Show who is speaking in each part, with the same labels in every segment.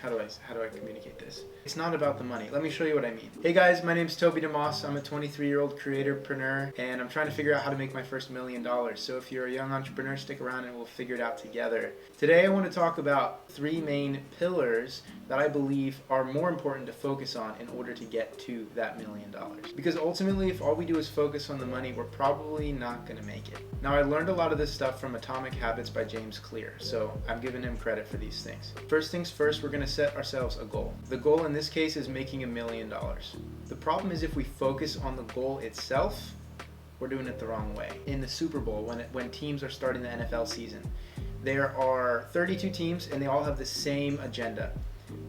Speaker 1: how do I communicate this? It's not about the money. Let me show you what I mean. Hey guys, my name's Toby DeMoss. I'm a 23-year-old creatorpreneur, and I'm trying to figure out how to make my first $1 million. So if you're a young entrepreneur, stick around and we'll figure it out together. Today I want to talk about 3 main pillars that I believe are more important to focus on in order to get to that $1 million. Because ultimately, if all we do is focus on the money, we're probably not going to make it. Now, I learned a lot of this stuff from Atomic Habits by James Clear, so I'm giving him credit for these things. First things first, we're going to set ourselves a goal. The goal in this case is making $1 million. The problem is if we focus on the goal itself, we're doing it the wrong way. In the Super Bowl, when teams are starting the NFL season, there are 32 teams and they all have the same agenda.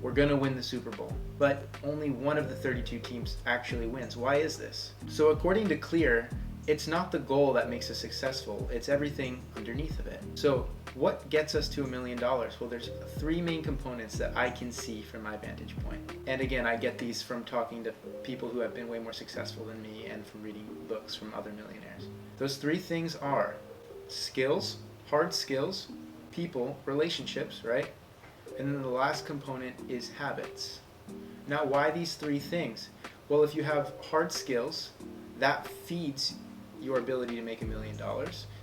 Speaker 1: We're going to win the Super Bowl, but only one of the 32 teams actually wins. Why is this? So according to Clear, it's not the goal that makes us successful, it's everything underneath of it. So what gets us to $1 million? Well, there's 3 main components that I can see from my vantage point. And again, I get these from talking to people who have been way more successful than me and from reading books from other millionaires. Those 3 things are skills, hard skills, people, relationships, right? And then the last component is habits. Now, why these 3 things? Well, if you have hard skills, that feeds your ability to make $1 million.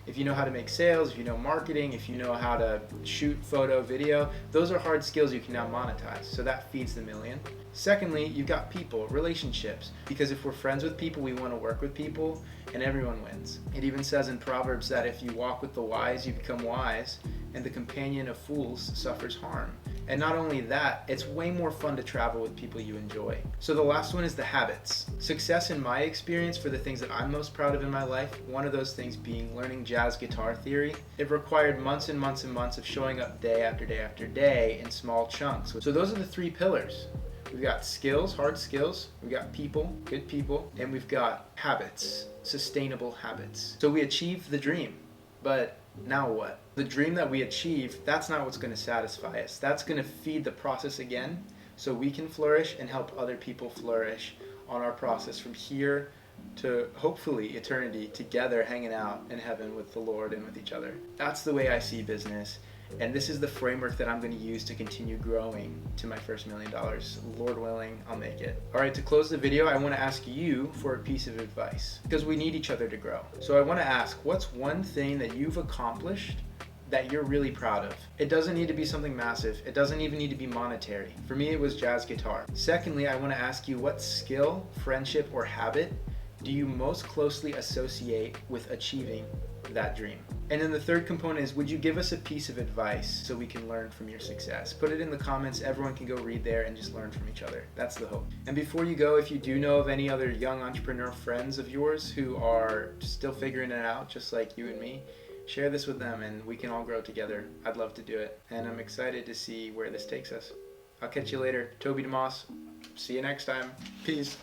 Speaker 1: If you know how to make sales, if you know marketing, if you know how to shoot photo, video, those are hard skills you can now monetize. So that feeds the $1 million. Secondly, you've got people, relationships. Because if we're friends with people, we want to work with people, and everyone wins. It even says in Proverbs that if you walk with the wise, you become wise, and the companion of fools suffers harm. And not only that, it's way more fun to travel with people you enjoy. So the last one is the habits. Success in my experience for the things that I'm most proud of in my life, one of those things being learning jazz guitar theory. It required months and months and months of showing up day after day after day in small chunks. So those are the 3 pillars. We've got skills, hard skills, we've got people, good people, and we've got habits, sustainable habits. So we achieved the dream, but now what? The dream that we achieve, that's not what's going to satisfy us. That's going to feed the process again so we can flourish and help other people flourish on our process from here to hopefully eternity, together hanging out in heaven with the Lord and with each other. That's the way I see business. And this is the framework that I'm going to use to continue growing to my first $1 million. Lord willing, I'll make it. All right, to close the video, I want to ask you for a piece of advice because we need each other to grow. So I want to ask, what's one thing that you've accomplished that you're really proud of? It doesn't need to be something massive. It doesn't even need to be monetary. For me, it was jazz guitar. Secondly, I want to ask you, what skill, friendship, or habit do you most closely associate with achieving that dream? And then the third component is, would you give us a piece of advice so we can learn from your success? Put it in the comments. Everyone can go read there and just learn from each other. That's the hope. And before you go, if you do know of any other young entrepreneur friends of yours who are still figuring it out, just like you and me, share this with them and we can all grow together. I'd love to do it. And I'm excited to see where this takes us. I'll catch you later. Toby DeMoss. See you next time. Peace.